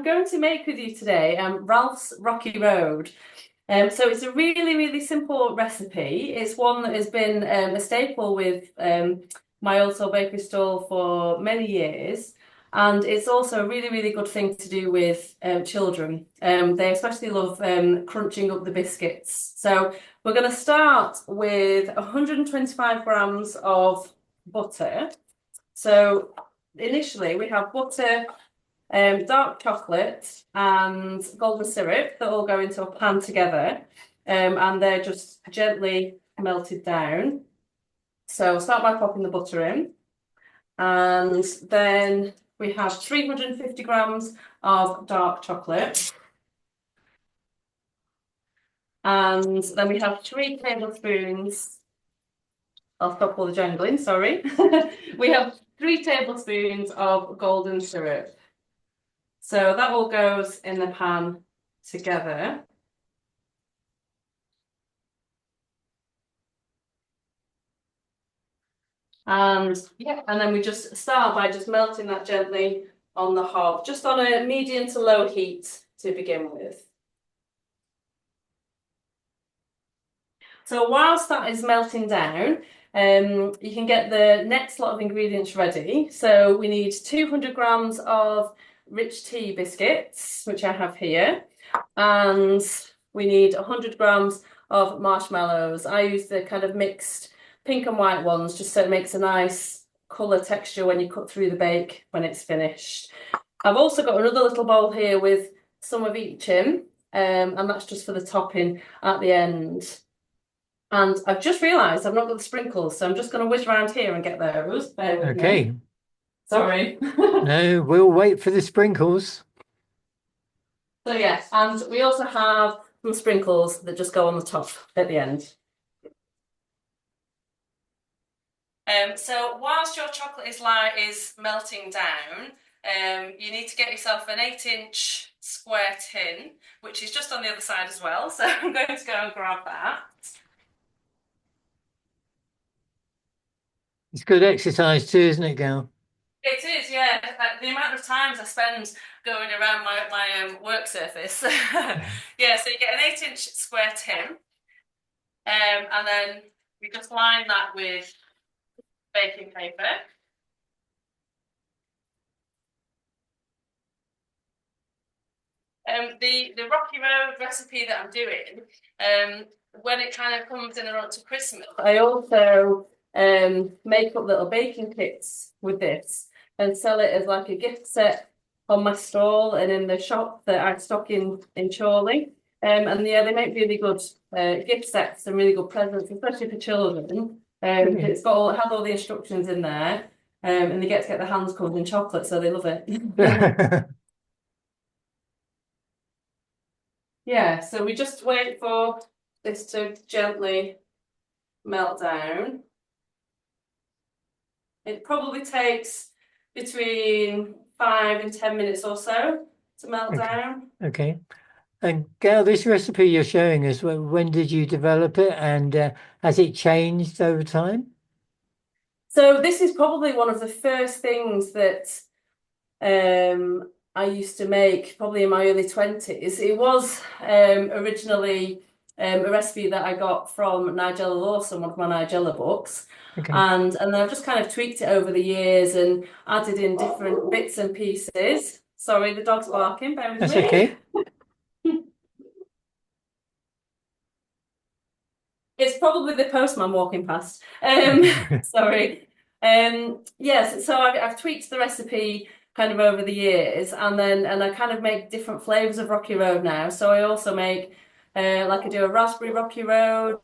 going to make with you today Ralph's Rocky Road. So it's a really, really simple recipe. It's one that has been a staple with my old soul bakery stall for many years. And it's also a really, really good thing to do with children. They especially love crunching up the biscuits. So we're going to start with 125 grams of butter. So initially we have butter, dark chocolate and golden syrup that all go into a pan together, and they're just gently melted down. So I'll start by popping the butter in, and then we have 350 grams of dark chocolate, and then we have 3 tablespoons. I'll stop all the jangling, sorry. We have 3 tablespoons of golden syrup. So that all goes in the pan together. And yeah, and then we just start by just melting that gently on the hob, just on a medium to low heat to begin with. So whilst that is melting down, you can get the next lot of ingredients ready. So we need 200 grams of rich tea biscuits, which I have here, and we need 100 grams of marshmallows. I use the kind of mixed pink and white ones just so it makes a nice colour texture when you cut through the bake when it's finished. I've also got another little bowl here with some of each in, and that's just for the topping at the end. And I've just realised I've not got the sprinkles, so I'm just going to whiz around here and get those. Bear with Okay. me. Sorry. No, we'll wait for the sprinkles. So yes, and we also have some sprinkles that just go on the top at the end. So whilst your chocolate is melting down, you need to get yourself an 8-inch square tin, which is just on the other side as well. So I'm going to go and grab that. It's good exercise too, isn't it, Gal? It is, yeah. The amount of times I spend going around my work surface. Yeah, so you get an 8-inch square tin, and then we just line that with baking paper. The Rocky Road recipe that I'm doing, when it kind of comes in around to Christmas, I also make up little baking kits with this and sell it as like a gift set on my stall and in the shop that I stock in Chorley. And yeah, they make really good gift sets and really good presents, especially for children. It's got it has all the instructions in there, and they get to get their hands covered in chocolate, so they love it. Yeah, so we just wait for this to gently melt down. It probably takes between 5 and 10 minutes or so to melt down. Okay. And Gal, this recipe you're showing us, when did you develop it, and has it changed over time? So this is probably one of the first things that I used to make probably in my early 20s. It was originally a recipe that I got from Nigella Lawson, one of my Nigella books. Okay. And then I've just kind of tweaked it over the years and added in different bits and pieces. Sorry, the dog's barking, bear with That's me. okay. It's probably the postman walking past. Sorry. Yes, so I've tweaked the recipe kind of over the years, and I kind of make different flavors of Rocky Road now. So I also make like I do a raspberry Rocky Road.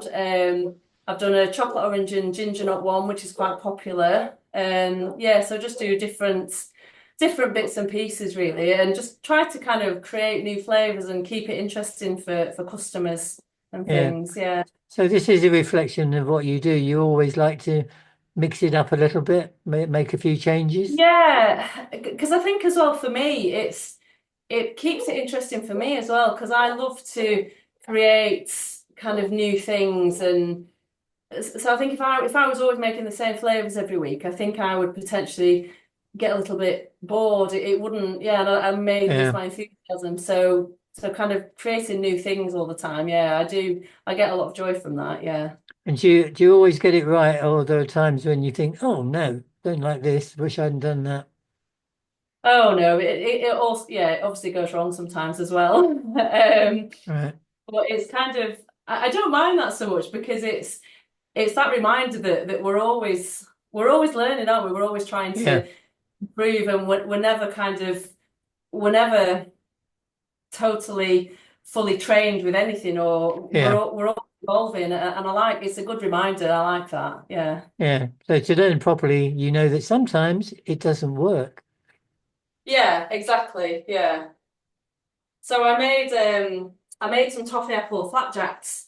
I've done a chocolate orange and ginger nut one, which is quite popular. Yeah, so just do different bits and pieces really, and just try to kind of create new flavors and keep it interesting for customers and Yeah. things. Yeah. So this is a reflection of what you do. You always like to mix it up a little bit, make a few changes. Yeah, because I think as well for me, it keeps it interesting for me as well because I love to create kind of new things, and so I think if I was always making the same flavors every week, I think I would potentially get a little bit bored. It wouldn't, yeah, and I may lose Yeah. my enthusiasm. So kind of creating new things all the time. Yeah, I do. I get a lot of joy from that. Yeah. And do you always get it right, or there are times when you think, oh no, don't like this, wish I hadn't done that. Oh no, it also, yeah, it obviously goes wrong sometimes as well. Right. But it's kind of, I don't mind that so much because it's that reminder that we're always learning, aren't we? We're always trying Yeah. to improve, and we're never kind of we're never totally fully trained with anything, or Yeah. we're all evolving. And I like it's a good reminder. I like that. Yeah. Yeah. So to learn properly, you know that sometimes it doesn't work. Yeah, exactly. Yeah. So I made some toffee apple flapjacks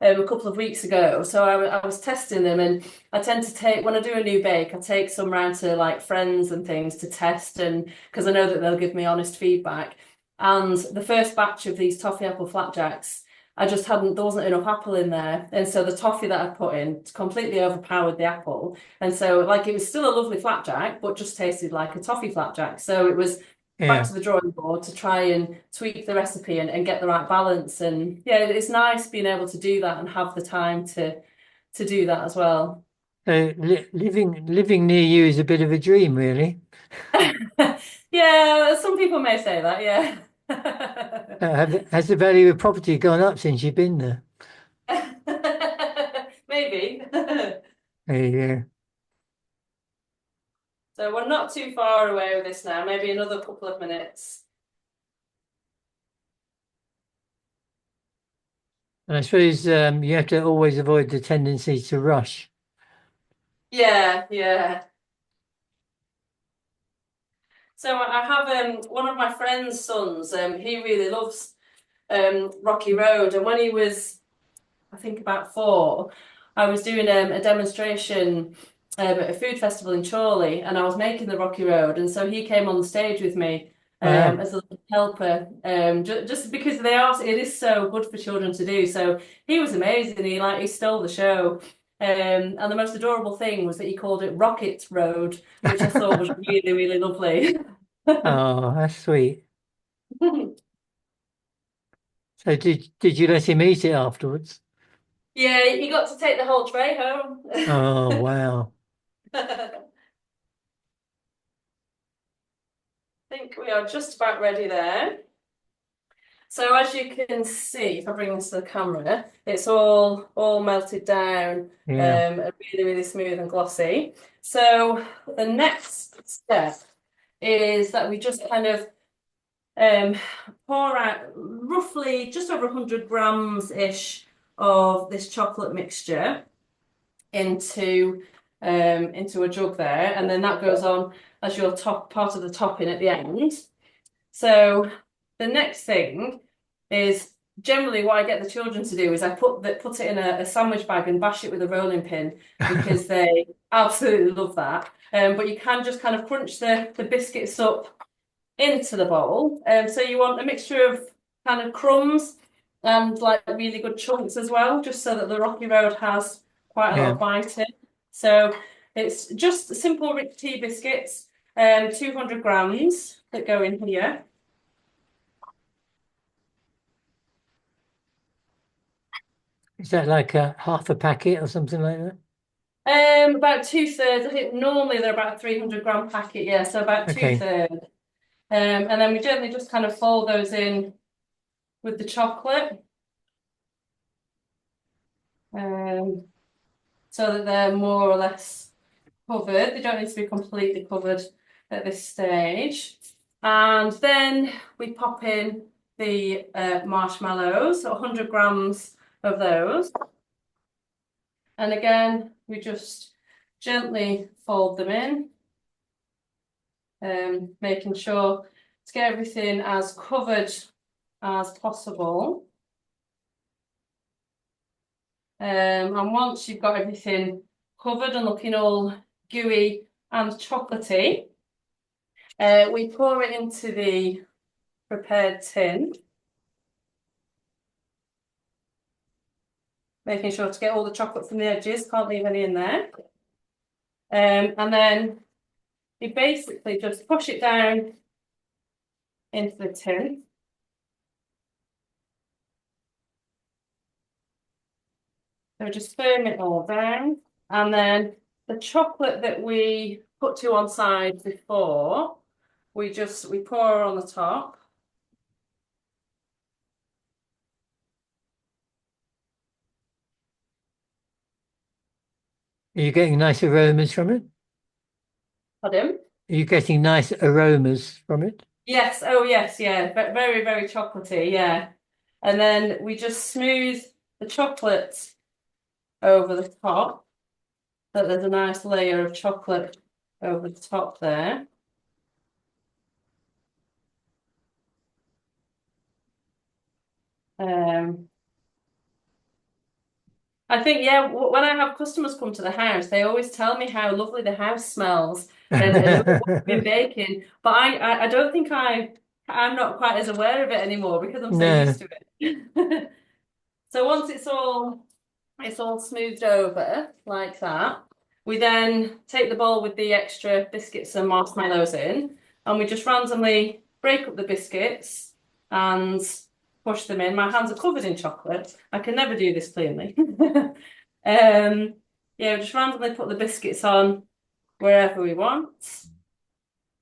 a couple of weeks ago. So I was testing them, and I tend to take when I do a new bake, I take some round to like friends and things to test, and because I know that they'll give me honest feedback. And the first batch of these toffee apple flapjacks, I just hadn't there wasn't enough apple in there, and so the toffee that I put in completely overpowered the apple, and so like it was still a lovely flapjack, but just tasted like a toffee flapjack. So it was back Yeah. to the drawing board to try and tweak the recipe and get the right balance. And yeah, it's nice being able to do that and have the time to do that as well. So living near you is a bit of a dream, really. Yeah, some people may say that, yeah. Has the value of property gone up since you've been there? Maybe. There you go. So we're not too far away with this now, maybe another couple of minutes. And I suppose you have to always avoid the tendency to rush. Yeah, yeah. So I have one of my friend's sons, he really loves Rocky Road, and when he was I think about four, I was doing a demonstration at a food festival in Chorley, and I was making the Rocky Road, and so he came on the stage with me Wow. as a little helper, just because it is so good for children to do. So he was amazing. He stole the show. And the most adorable thing was that he called it Rocket Road, which I thought was really, really lovely. Oh, that's sweet. So did you let him eat it afterwards? Yeah, he got to take the whole tray home. Oh, wow. Think we are just about ready there. So as you can see, if I bring this to the camera, it's all melted down, Yeah. and really, really smooth and glossy. So the next step is that we just kind of um, pour out roughly just over 100 grams ish of this chocolate mixture into into a jug there, and then that goes on as your top part of the topping at the end. So the next thing is generally what I get the children to do is I put it in a sandwich bag and bash it with a rolling pin because they absolutely love that. But you can just kind of crunch the biscuits up into the bowl. So you want a mixture of kind of crumbs and like really good chunks as well, just so that the Rocky Road has quite a lot Yeah. of bite in. So it's just simple rich tea biscuits, 200 grams that go in here. Is that like a half a packet or something like that? About two-thirds. I think normally they're about a 300-gram packet, yeah, so about Okay. two-thirds. And then we gently just kind of fold those in with the chocolate, um, so that they're more or less covered. They don't need to be completely covered at this stage. And then we pop in the marshmallows, so 100 grams of those. And again, we just gently fold them in, making sure to get everything as covered as possible. And once you've got everything covered and looking all gooey and chocolatey, we pour it into the prepared tin, making sure to get all the chocolate from the edges, can't leave any in there. And then you basically just push it down into the tin. So just firm it all down. And then the chocolate that we put to one side before, we pour on the top. Are you getting nice aromas from it? Pardon? Are you getting nice aromas from it? Yes, oh yes, yeah. Very, very chocolatey, yeah. And then we just smooth the chocolate over the top. So there's a nice layer of chocolate over the top there. Um, I think, yeah, when I have customers come to the house, they always tell me how lovely the house smells and what we've been baking. But I don't think I'm not quite as aware of it anymore because I'm so used No. to it. So once it's all smoothed over like that, we then take the bowl with the extra biscuits and marshmallows in, and we just randomly break up the biscuits and push them in. My hands are covered in chocolate. I can never do this cleanly. Yeah, we just randomly put the biscuits on wherever we want.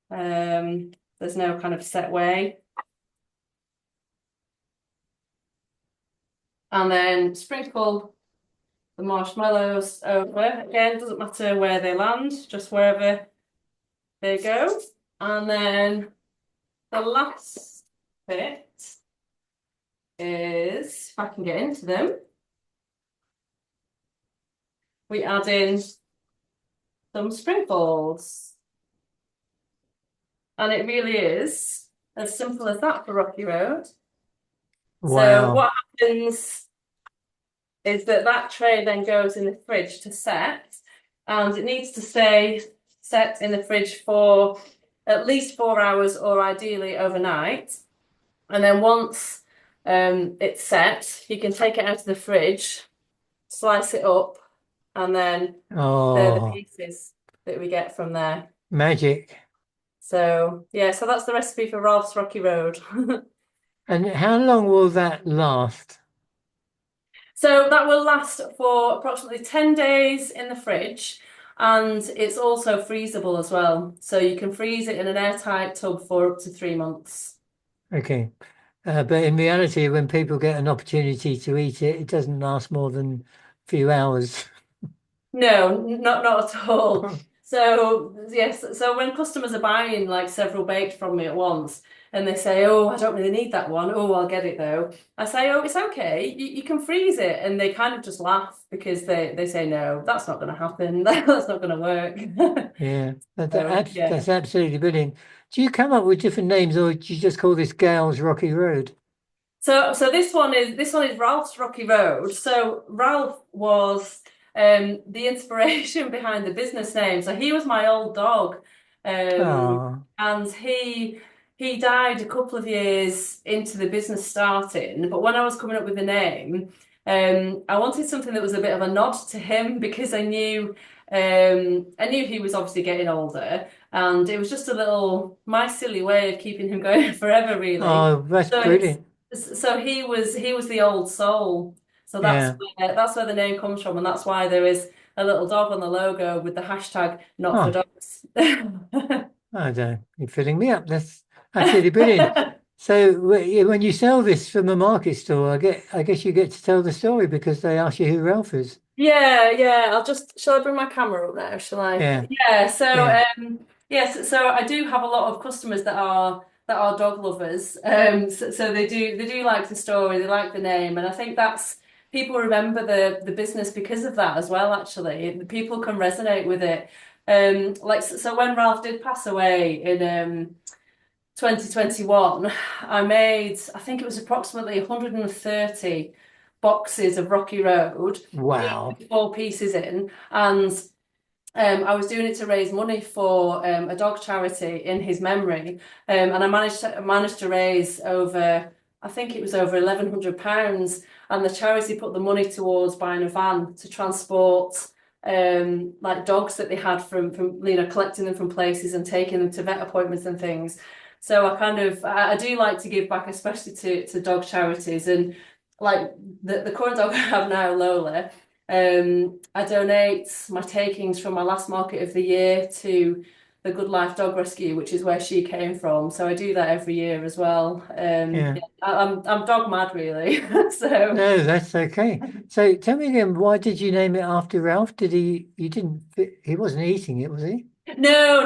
There's no kind of set way. And then sprinkle the marshmallows over. Again, doesn't matter where they land, just wherever they go. And then the last bit is, if I can get into them, we add in some sprinkles. And it really is as simple as that for Rocky Road. So Wow. what happens is that tray then goes in the fridge to set, and it needs to stay set in the fridge for at least 4 hours or ideally overnight. And then once it's set, you can take it out of the fridge, slice it up, and then they're the Oh, pieces that we get from there. magic. So yeah, so that's the recipe for Ralph's Rocky Road. And how long will that last? So that will last for approximately 10 days in the fridge, and it's also freezable as well. So you can freeze it in an airtight tub for up to 3 months. Okay. But in reality, when people get an opportunity to eat it, it doesn't last more than a few hours. No, not at all. So yes, so when customers are buying like several baked from me at once, and they say, "Oh, I don't really need that one. Oh, I'll get it though." I say, "Oh, it's okay. You can freeze it," and they kind of just laugh because they say, "No, that's not going to happen. That's not going to work." Yeah, So yeah. that's absolutely brilliant. Do you come up with different names, or do you just call this Gales Rocky Road? So this one is Ralph's Rocky Road. So Ralph was the inspiration behind the business name. So he was my old dog, Oh, and he died a couple of years into the business starting. But when I was coming up with the name, I wanted something that was a bit of a nod to him because I knew he was obviously getting older, and it was just a little my silly way of keeping him going forever, really. oh, that's So it's brilliant. so he was the old soul. So Yeah. that's where the name comes from, and that's why there is a little dog on the logo with the hashtag not for Oh, dogs. I don't. You're filling me up. That's absolutely brilliant. So when you sell this from a market store, I guess you get to tell the story because they ask you who Ralph is. Yeah, yeah. Shall I bring my camera up now? Shall I? Yeah, Yeah, so yeah. yes, so I do have a lot of customers that are dog lovers. So they do like the story, they like the name, and I think that's people remember the business because of that as well, actually. People can resonate with it. Like so when Ralph did pass away in 2021, I think it was approximately 130 boxes of Rocky Road, each Wow. with 4 pieces in. And I was doing it to raise money for a dog charity in his memory. And I managed to raise over, I think it was over £1,100. And the charity put the money towards buying a van to transport like dogs that they had from collecting them from places and taking them to vet appointments and things. So I do like to give back, especially to dog charities. And like the current dog I have now, Lola, I donate my takings from my last market of the year to the Good Life Dog Rescue, which is where she came from. So I do that every year as well. Yeah. Yeah, I'm dog mad really. So No, that's okay. So tell me again, why did you name it after Ralph? You didn't, he wasn't eating it, was he? no.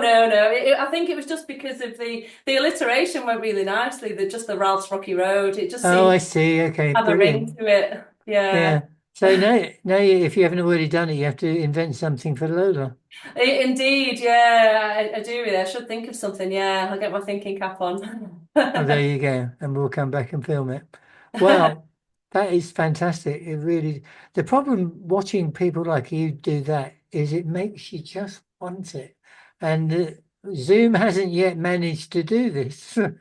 I think it was just because of the alliteration went really nicely. Just the Ralph's Rocky Road. It just Oh, seemed I to see. Okay, have a ring brilliant. to it. Yeah. Yeah. So if you haven't already done it, you have to invent something for Lola. Indeed, yeah, I do really. I should think of something. Yeah, I'll get my thinking cap on. Oh, there you go. And we'll come back and film it. Well, that is fantastic. It really, the problem watching people like you do that is it makes you just want it. And Zoom hasn't yet managed to do this. No,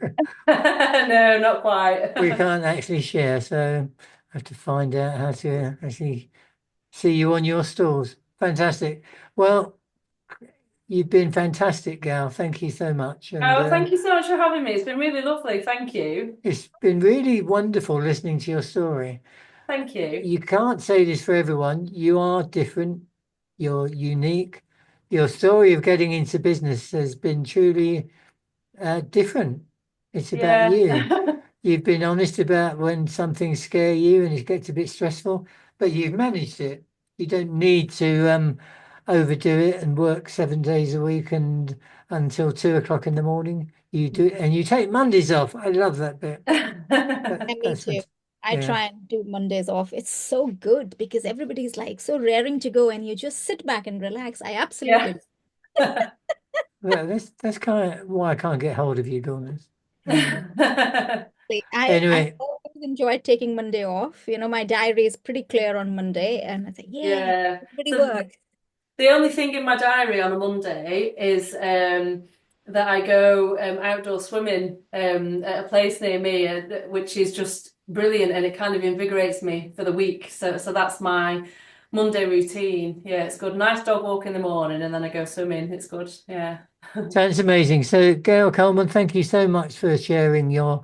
not We quite. can't actually share, so I have to find out how to actually see you on your stalls. Fantastic. Well, you've been fantastic, Gal. Thank you so much. And Oh, thank you so much for having me. It's been really lovely. Thank you. it's been really wonderful listening to your story. Thank you. You can't say this for everyone. You are different. You're unique. Your story of getting into business has been truly different. It's about Yeah. you. You've been honest about when some things scare you and it gets a bit stressful, but you've managed it. You don't need to overdo it and work 7 days a week and until 2 o'clock in the morning. You do, and you take Mondays off. I love that bit. And me That's too. fantastic. I Yeah. try and do Mondays off. It's so good because everybody's like so raring to go and you just sit back and relax. I Yeah. absolutely Well, that's kind of why I can't get hold of you, Gomez. Anyway, I anyway, always enjoy taking Monday off. You know, my diary is pretty clear on Monday and I say, yeah, Yeah. everybody So work. the only thing in my diary on a Monday is that I go outdoor swimming at a place near me, which is just brilliant, and it kind of invigorates me for the week. So that's my Monday routine. Yeah, it's good. Nice dog walk in the morning, and then I go swimming. It's good. Yeah. sounds amazing. So, Gail Coleman, thank you so much for sharing your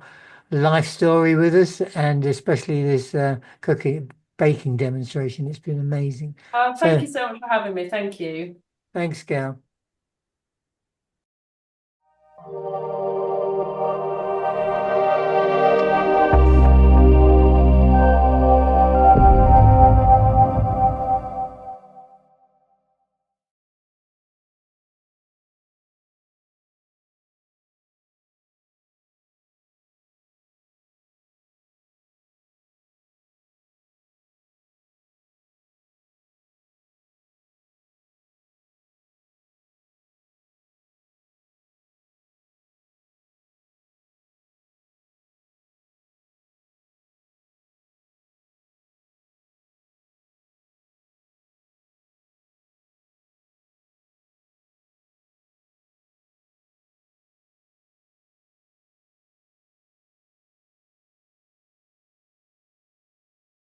life story with us, and especially this cooking baking demonstration. It's been amazing. Oh, thank you So, so much for having me. Thank you. thanks, Gail.